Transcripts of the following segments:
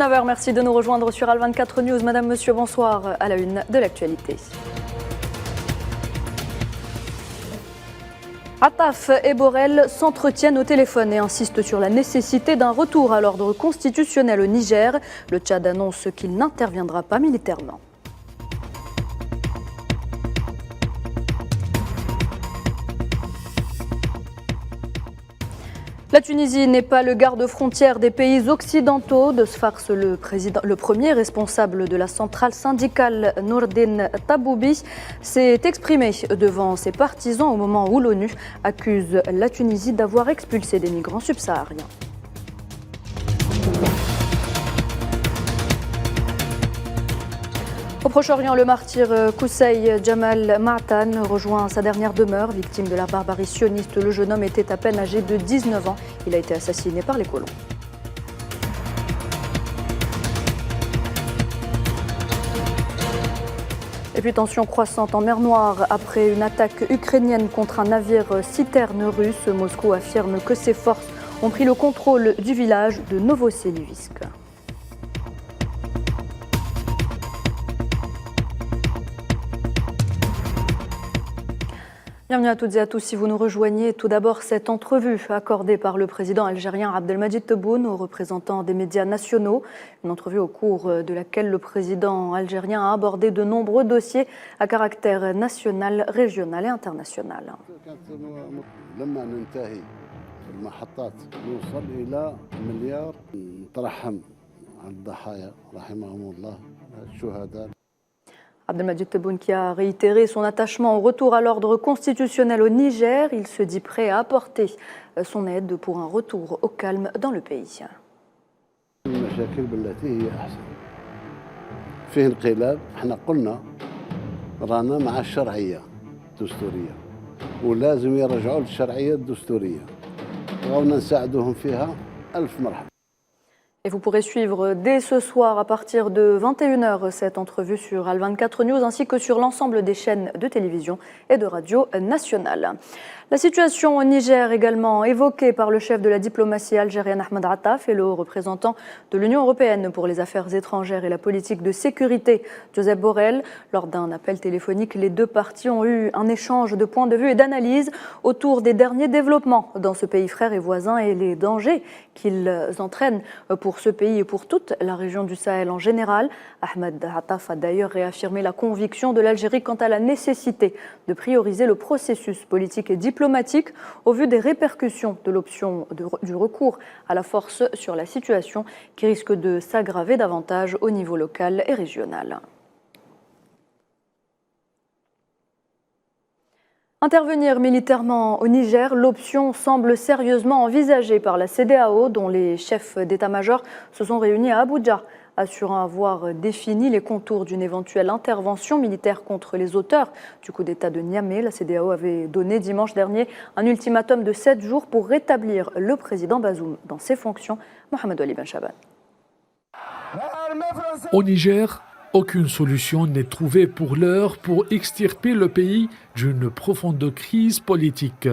19h, merci de nous rejoindre sur Al24 News. Madame, monsieur, bonsoir. À la une de l'actualité. Attaf et Borrell s'entretiennent au téléphone et insistent sur la nécessité d'un retour à l'ordre constitutionnel au Niger. Le Tchad annonce qu'il n'interviendra pas militairement. La Tunisie n'est pas le garde-frontière des pays occidentaux. De ce farce, le premier responsable de la centrale syndicale, Nourdine Taboubi, s'est exprimé devant ses partisans au moment où l'ONU accuse la Tunisie d'avoir expulsé des migrants subsahariens. Au Proche-Orient, le martyr Qusay Jamal Ma'tan rejoint sa dernière demeure. Victime de la barbarie sioniste, le jeune homme était à peine âgé de 19 ans. Il a été assassiné par les colons. Et puis tension croissante en mer Noire après une attaque ukrainienne contre un navire citerne russe. Moscou affirme que ses forces ont pris le contrôle du village de Novoselivisk. Bienvenue à toutes et à tous si vous nous rejoignez. Tout d'abord, cette entrevue accordée par le président algérien Abdelmadjid Tebboune aux représentants des médias nationaux. Une entrevue au cours de laquelle le président algérien a abordé de nombreux dossiers à caractère national, régional et international. Abdelmadjid Tebboune qui a réitéré son attachement au retour à l'ordre constitutionnel au Niger. Il se dit prêt à apporter son aide pour un retour au calme dans le pays. Et vous pourrez suivre dès ce soir à partir de 21h cette entrevue sur Al24 News ainsi que sur l'ensemble des chaînes de télévision et de radio nationales. La situation au Niger également évoquée par le chef de la diplomatie algérienne Ahmed Attaf et le haut représentant de l'Union européenne pour les affaires étrangères et la politique de sécurité, Josep Borrell. Lors d'un appel téléphonique, les deux parties ont eu un échange de points de vue et d'analyse autour des derniers développements dans ce pays frère et voisin et les dangers qu'ils entraînent pour ce pays et pour toute la région du Sahel en général. Ahmed Attaf a d'ailleurs réaffirmé la conviction de l'Algérie quant à la nécessité de prioriser le processus politique et diplomatique au vu des répercussions de l'option du recours à la force sur la situation qui risque de s'aggraver davantage au niveau local et régional. Intervenir militairement au Niger, l'option semble sérieusement envisagée par la CEDEAO, dont les chefs d'état-major se sont réunis à Abuja, assurant avoir défini les contours d'une éventuelle intervention militaire contre les auteurs du coup d'État de Niamey. La CEDEAO avait donné dimanche dernier un ultimatum de 7 jours pour rétablir le président Bazoum dans ses fonctions. Mohamed Ali Ben Chaban. Au Niger, aucune solution n'est trouvée pour l'heure pour extirper le pays d'une profonde crise politique.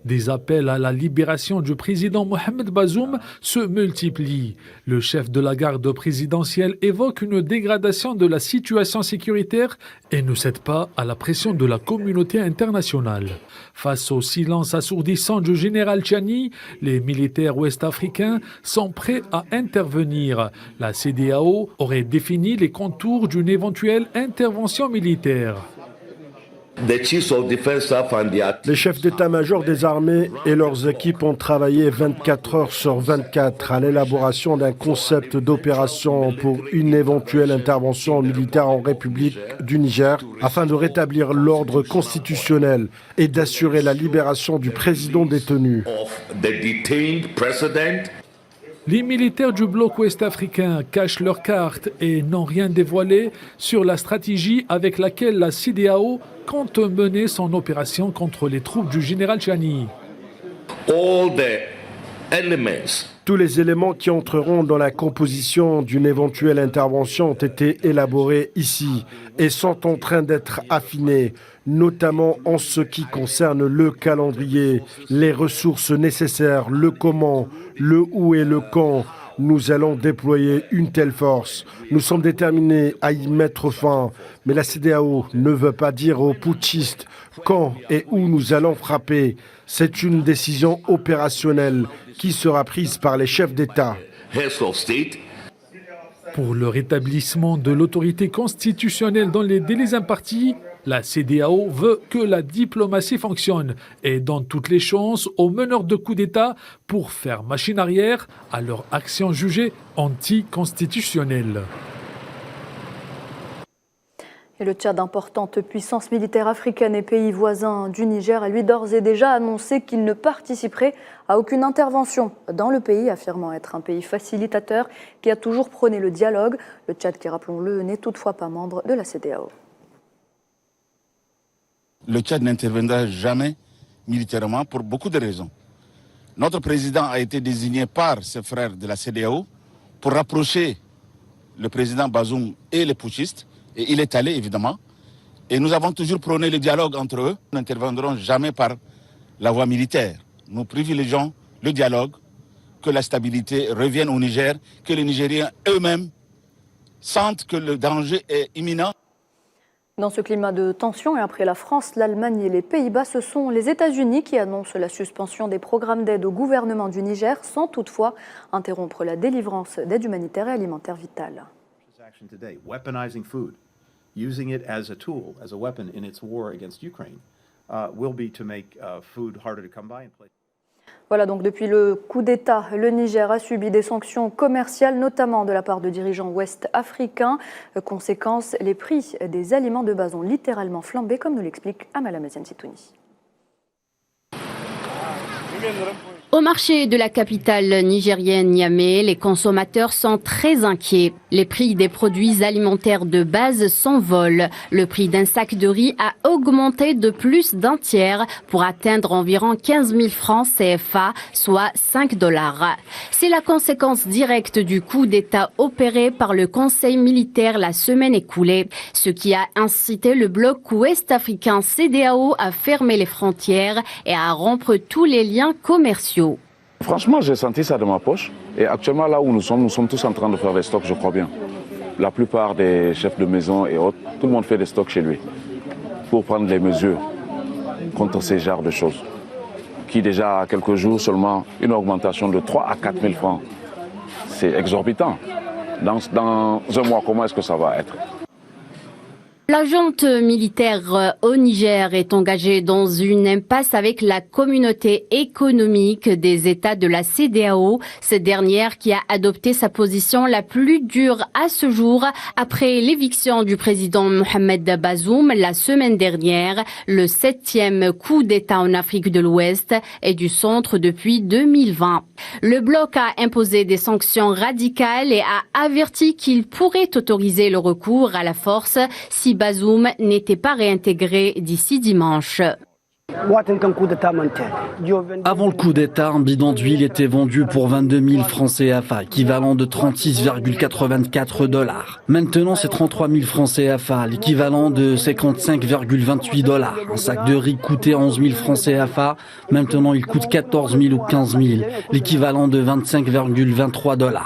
Des appels à la libération du président Mohamed Bazoum se multiplient. Le chef de la garde présidentielle évoque une dégradation de la situation sécuritaire et ne cède pas à la pression de la communauté internationale. Face au silence assourdissant du général Tchani, les militaires ouest-africains sont prêts à intervenir. La CEDEAO aurait défini les contours d'une éventuelle intervention militaire. Les chefs d'état-major des armées et leurs équipes ont travaillé 24 heures sur 24 à l'élaboration d'un concept d'opération pour une éventuelle intervention militaire en République du Niger afin de rétablir l'ordre constitutionnel et d'assurer la libération du président détenu. Les militaires du bloc ouest-africain cachent leurs cartes et n'ont rien dévoilé sur la stratégie avec laquelle la CEDEAO compte mener son opération contre les troupes du général Tchani. Tous les éléments qui entreront dans la composition d'une éventuelle intervention ont été élaborés ici et sont en train d'être affinés, notamment en ce qui concerne le calendrier, les ressources nécessaires, le comment, le où et le quand, nous allons déployer une telle force. Nous sommes déterminés à y mettre fin. Mais la CEDEAO ne veut pas dire aux putschistes quand et où nous allons frapper. C'est une décision opérationnelle qui sera prise par les chefs d'État. Pour le rétablissement de l'autorité constitutionnelle dans les délais impartis, la CEDEAO veut que la diplomatie fonctionne et donne toutes les chances aux meneurs de coups d'État pour faire machine arrière à leur action jugée anticonstitutionnelle. Et le Tchad, importante puissance militaire africaine et pays voisin du Niger, a lui d'ores et déjà annoncé qu'il ne participerait à aucune intervention dans le pays, affirmant être un pays facilitateur qui a toujours prôné le dialogue. Le Tchad, qui rappelons-le, n'est toutefois pas membre de la CEDEAO. Le Tchad n'interviendra jamais militairement pour beaucoup de raisons. Notre président a été désigné par ses frères de la CEDEAO pour rapprocher le président Bazoum et les putschistes. Et il est allé, évidemment. Et nous avons toujours prôné le dialogue entre eux. Nous n'interviendrons jamais par la voie militaire. Nous privilégions le dialogue, que la stabilité revienne au Niger, que les Nigériens eux-mêmes sentent que le danger est imminent. Dans ce climat de tension, et après la France, l'Allemagne et les Pays-Bas, ce sont les États-Unis qui annoncent la suspension des programmes d'aide au gouvernement du Niger, sans toutefois interrompre la délivrance d'aide humanitaire et alimentaire vitale. Using it as a tool, as a weapon in its war against Ukraine, will be to make food harder to come by. Voilà, donc depuis le coup d'État, le Niger a subi des sanctions commerciales, notamment de la part de dirigeants ouest-africains. Conséquence, les prix des aliments de base ont littéralement flambé, comme nous l'explique Amala Meziane-Sitouni. Au marché de la capitale nigérienne Niamey, les consommateurs sont très inquiets. Les prix des produits alimentaires de base s'envolent. Le prix d'un sac de riz a augmenté de plus d'un tiers pour atteindre environ 15 000 francs CFA, soit 5 $. C'est la conséquence directe du coup d'État opéré par le Conseil militaire la semaine écoulée, ce qui a incité le bloc ouest-africain CEDEAO à fermer les frontières et à rompre tous les liens commerciaux. Franchement, j'ai senti ça de ma poche. Et actuellement, là où nous sommes tous en train de faire des stocks, je crois bien. La plupart des chefs de maison et autres, tout le monde fait des stocks chez lui pour prendre les mesures contre ces genres de choses. Qui déjà, à quelques jours seulement, une augmentation de 3 à 4 000 francs. C'est exorbitant. Dans un mois, comment est-ce que ça va être ? La junte militaire au Niger est engagée dans une impasse avec la communauté économique des États de la CEDEAO, cette dernière qui a adopté sa position la plus dure à ce jour après l'éviction du président Mohamed Bazoum la semaine dernière, le 7e coup d'État en Afrique de l'Ouest et du centre depuis 2020. Le bloc a imposé des sanctions radicales et a averti qu'il pourrait autoriser le recours à la force si Bazoum n'était pas réintégré d'ici dimanche. Avant le coup d'État, un bidon d'huile était vendu pour 22 000 francs CFA, équivalent de 36,84 $. Maintenant, c'est 33 000 francs CFA, l'équivalent de 55,28 $. Un sac de riz coûtait 11 000 francs CFA, maintenant il coûte 14 000 ou 15 000, l'équivalent de 25,23 $.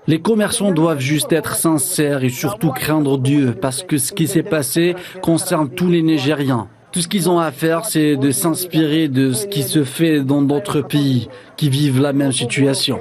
Les commerçants doivent juste être sincères et surtout craindre Dieu, parce que ce qui s'est passé concerne tous les Nigériens. Tout ce qu'ils ont à faire, c'est de s'inspirer de ce qui se fait dans d'autres pays qui vivent la même situation.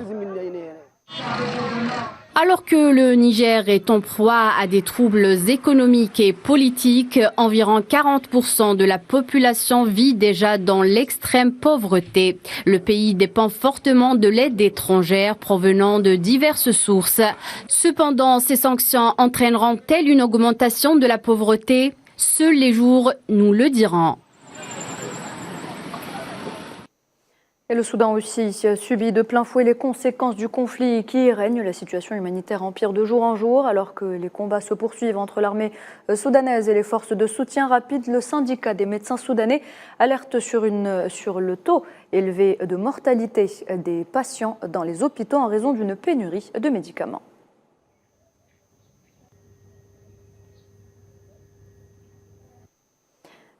Alors que le Niger est en proie à des troubles économiques et politiques, environ 40% de la population vit déjà dans l'extrême pauvreté. Le pays dépend fortement de l'aide étrangère provenant de diverses sources. Cependant, ces sanctions entraîneront-elles une augmentation de la pauvreté ? Seuls les jours nous le diront. Et le Soudan aussi subit de plein fouet les conséquences du conflit qui y règne. La situation humanitaire empire de jour en jour alors que les combats se poursuivent entre l'armée soudanaise et les forces de soutien rapide. Le syndicat des médecins soudanais alerte sur le taux élevé de mortalité des patients dans les hôpitaux en raison d'une pénurie de médicaments.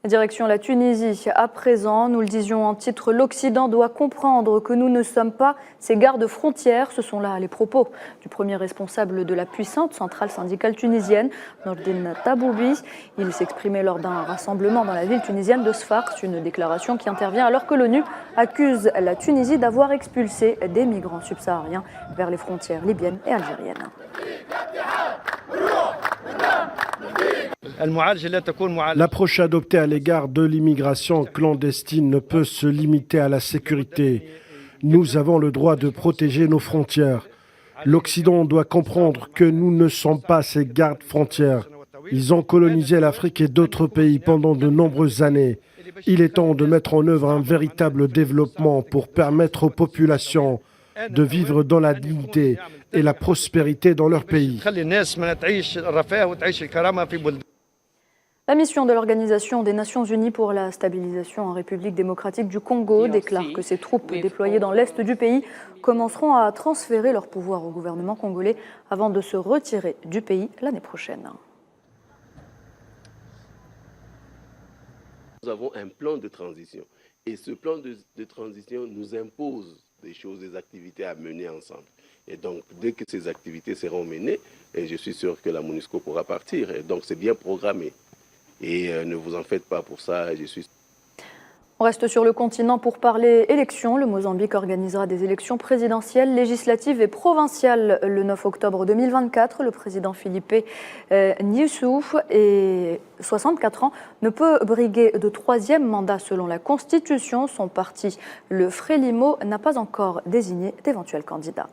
Direction la Tunisie. À présent, nous le disions en titre, l'Occident doit comprendre que nous ne sommes pas ses gardes-frontières. Ce sont là les propos du premier responsable de la puissante centrale syndicale tunisienne, Nordine Taboubi. Il s'exprimait lors d'un rassemblement dans la ville tunisienne de Sfax, une déclaration qui intervient alors que l'ONU accuse la Tunisie d'avoir expulsé des migrants subsahariens vers les frontières libyennes et algériennes. L'approche adoptée à l'égard de l'immigration clandestine ne peut se limiter à la sécurité. Nous avons le droit de protéger nos frontières. L'Occident doit comprendre que nous ne sommes pas ses gardes-frontières. Ils ont colonisé l'Afrique et d'autres pays pendant de nombreuses années. Il est temps de mettre en œuvre un véritable développement pour permettre aux populations de vivre dans la dignité et la prospérité dans leur pays. La mission de l'Organisation des Nations Unies pour la stabilisation en République démocratique du Congo déclare que ses troupes déployées dans l'est du pays commenceront à transférer leur pouvoir au gouvernement congolais avant de se retirer du pays l'année prochaine. Nous avons un plan de transition et ce plan de transition nous impose des choses, des activités à mener ensemble. Et donc, dès que ces activités seront menées, je suis sûr que la MONUSCO pourra partir. Et donc, c'est bien programmé. Et ne vous en faites pas pour ça, je suis... On reste sur le continent pour parler élections. Le Mozambique organisera des élections présidentielles, législatives et provinciales le 9 octobre 2024. Le président Filipe Nyusu, 64 ans, ne peut briguer de troisième mandat selon la Constitution. Son parti, le Frelimo, n'a pas encore désigné d'éventuels candidats.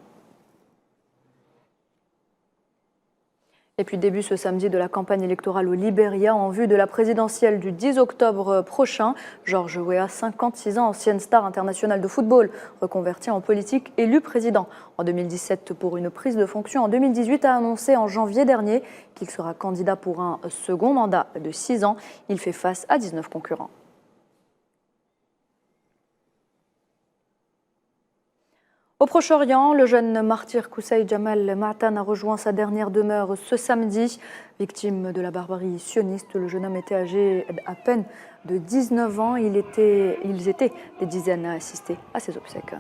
Et puis début ce samedi de la campagne électorale au Libéria en vue de la présidentielle du 10 octobre prochain. George Weah, 56 ans, ancienne star internationale de football, reconverti en politique, élu président en 2017 pour une prise de fonction en 2018, a annoncé en janvier dernier qu'il sera candidat pour un second mandat de 6 ans. Il fait face à 19 concurrents. Au Proche-Orient, le jeune martyr Qusay Jamal Ma'tan a rejoint sa dernière demeure ce samedi. Victime de la barbarie sioniste, le jeune homme était âgé à peine de 19 ans. Ils étaient des dizaines à assister à ses obsèques.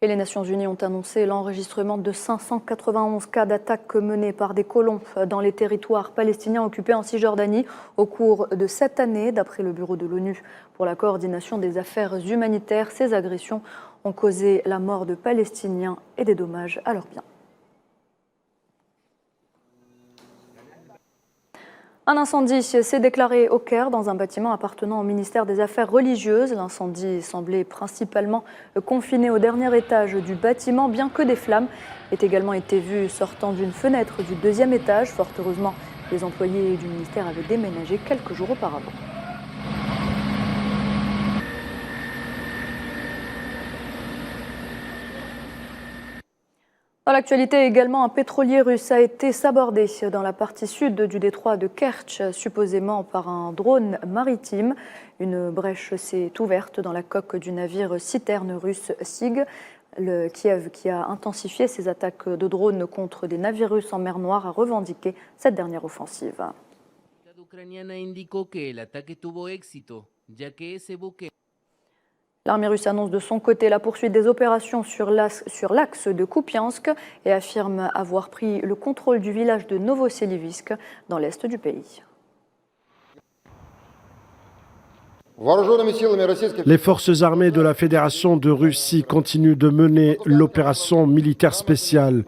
Et les Nations Unies ont annoncé l'enregistrement de 591 cas d'attaques menées par des colons dans les territoires palestiniens occupés en Cisjordanie au cours de cette année. D'après le Bureau de l'ONU pour la coordination des affaires humanitaires, ces agressions ont causé la mort de Palestiniens et des dommages à leurs biens. Un incendie s'est déclaré au Caire dans un bâtiment appartenant au ministère des Affaires religieuses. L'incendie semblait principalement confiné au dernier étage du bâtiment, bien que des flammes aient également été vues sortant d'une fenêtre du deuxième étage. Fort heureusement, les employés du ministère avaient déménagé quelques jours auparavant. Dans l'actualité également, un pétrolier russe a été sabordé dans la partie sud du détroit de Kertch, supposément par un drone maritime. Une brèche s'est ouverte dans la coque du navire citerne russe SIG. Le Kiev, qui a intensifié ses attaques de drones contre des navires russes en mer Noire, a revendiqué cette dernière offensive. L'armée russe annonce de son côté la poursuite des opérations sur l'axe de Kupiansk et affirme avoir pris le contrôle du village de Novoselivisk dans l'est du pays. Les forces armées de la Fédération de Russie continuent de mener l'opération militaire spéciale.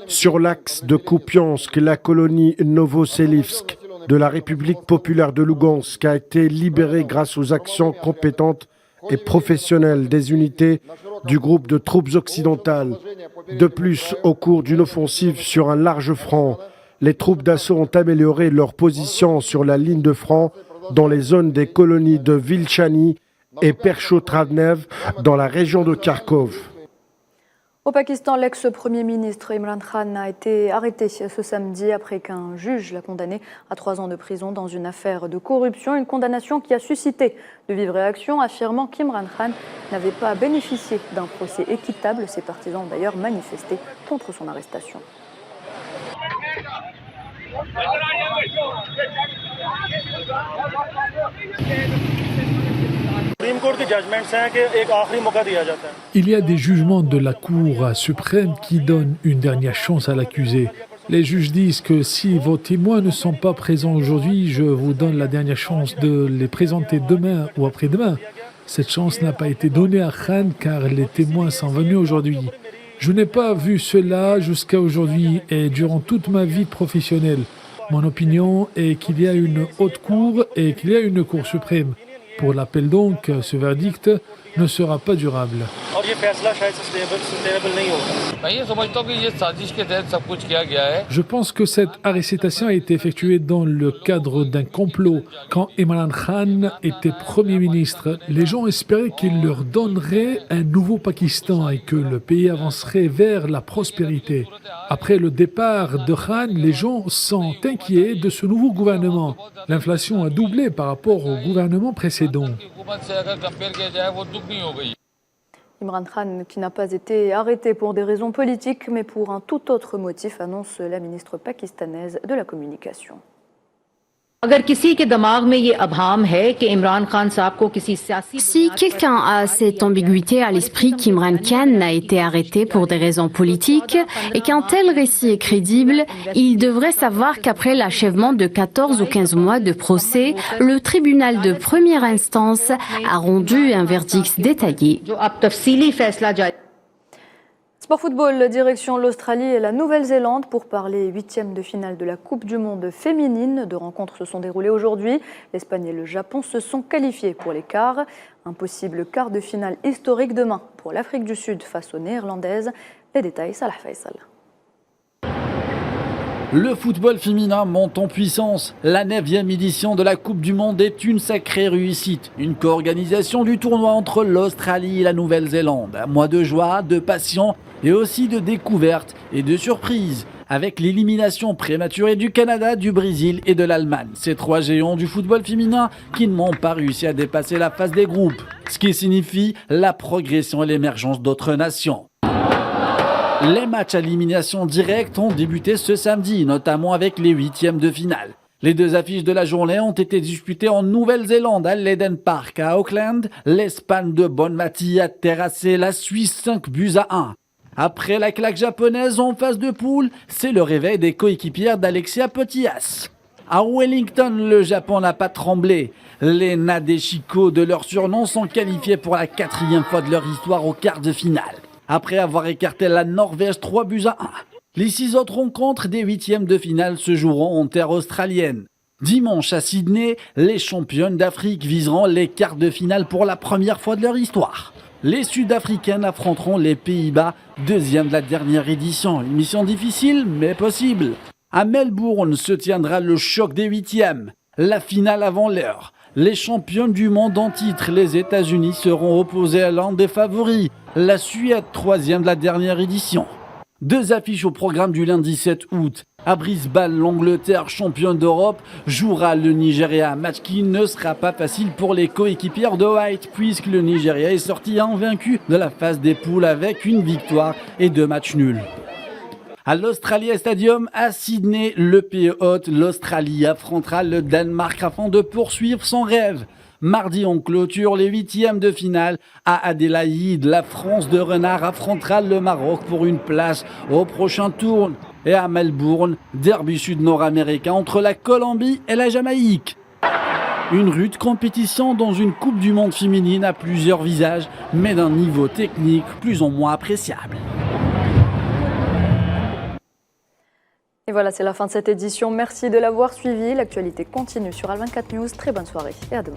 Sur l'axe de Kupiansk, la colonie Novoselivsk de la République populaire de Lugansk a été libérée grâce aux actions compétentes et professionnelles des unités du groupe de troupes occidentales. De plus, au cours d'une offensive sur un large front, les troupes d'assaut ont amélioré leur position sur la ligne de front dans les zones des colonies de Vilchany et Perchotravnev dans la région de Kharkov. Au Pakistan, l'ex-premier ministre Imran Khan a été arrêté ce samedi après qu'un juge l'a condamné à 3 ans de prison dans une affaire de corruption. Une condamnation qui a suscité de vives réactions, affirmant qu'Imran Khan n'avait pas bénéficié d'un procès équitable. Ses partisans ont d'ailleurs manifesté contre son arrestation. Il y a des jugements de la Cour suprême qui donnent une dernière chance à l'accusé. Les juges disent que si vos témoins ne sont pas présents aujourd'hui, je vous donne la dernière chance de les présenter demain ou après-demain. Cette chance n'a pas été donnée à Khan car les témoins sont venus aujourd'hui. Je n'ai pas vu cela jusqu'à aujourd'hui et durant toute ma vie professionnelle. Mon opinion est qu'il y a une haute cour et qu'il y a une cour suprême. Pour l'appel donc, ce verdict ne sera pas durable. Je pense que cette arrestation a été effectuée dans le cadre d'un complot. Quand Imran Khan était Premier ministre, les gens espéraient qu'il leur donnerait un nouveau Pakistan et que le pays avancerait vers la prospérité. Après le départ de Khan, les gens sont inquiets de ce nouveau gouvernement. L'inflation a doublé par rapport au gouvernement précédent. Imran Khan, qui n'a pas été arrêté pour des raisons politiques, mais pour un tout autre motif, annonce la ministre pakistanaise de la Communication. Si quelqu'un a cette ambiguïté à l'esprit qu'Imran Khan a été arrêté pour des raisons politiques et qu'un tel récit est crédible, il devrait savoir qu'après l'achèvement de 14 ou 15 mois de procès, le tribunal de première instance a rendu un verdict détaillé. Sport football, direction l'Australie et la Nouvelle-Zélande pour parler 8e de finale de la Coupe du Monde féminine. 2 rencontres se sont déroulées aujourd'hui. L'Espagne et le Japon se sont qualifiés pour les quarts. Un possible quart de finale historique demain pour l'Afrique du Sud face aux Néerlandaises. Les détails, Salah Faisal. Le football féminin monte en puissance. La 9e édition de la Coupe du Monde est une sacrée réussite. Une co-organisation du tournoi entre l'Australie et la Nouvelle-Zélande. Un mois de joie, de passion et aussi de découvertes et de surprises. Avec l'élimination prématurée du Canada, du Brésil et de l'Allemagne. Ces 3 géants du football féminin qui n'ont pas réussi à dépasser la phase des groupes. Ce qui signifie la progression et l'émergence d'autres nations. Les matchs à élimination directe ont débuté ce samedi, notamment avec les 8e de finale. Les 2 affiches de la journée ont été disputées en Nouvelle-Zélande à l'Eden Park à Auckland. L'Espagne de Bonmati a terrassé la Suisse 5-1. Après la claque japonaise en phase de poule, c'est le réveil des coéquipières d'Alexia Putellas. À Wellington, le Japon n'a pas tremblé. Les Nadeshiko de leur surnom sont qualifiés pour la 4e fois de leur histoire au quart de finale. Après avoir écarté la Norvège 3-1. Les 6 autres rencontres des 8e de finale se joueront en terre australienne. Dimanche à Sydney, les championnes d'Afrique viseront les quarts de finale pour la première fois de leur histoire. Les Sud-Africaines affronteront les Pays-Bas, 2e de la dernière édition. Une mission difficile, mais possible. À Melbourne se tiendra le choc des 8e. La finale avant l'heure. Les championnes du monde en titre, les États-Unis, seront opposés à l'un des favoris, la Suède, 3e de la dernière édition. 2 affiches au programme du lundi 7 août. À Brisbane, l'Angleterre, championne d'Europe, jouera le Nigeria. Match qui ne sera pas facile pour les coéquipières de White, puisque le Nigeria est sorti invaincu de la phase des poules avec une victoire et 2 matchs nuls. À l'Australia Stadium, à Sydney, le pays hôte, l'Australie affrontera le Danemark afin de poursuivre son rêve. Mardi, on clôture les 8e de finale. À Adélaïde, la France de Renard affrontera le Maroc pour une place au prochain tour. Et à Melbourne, derby sud-nord-américain entre la Colombie et la Jamaïque. Une rude compétition dans une Coupe du Monde féminine à plusieurs visages, mais d'un niveau technique plus ou moins appréciable. Et voilà, c'est la fin de cette édition. Merci de l'avoir suivi. L'actualité continue sur Al24 News. Très bonne soirée et à demain.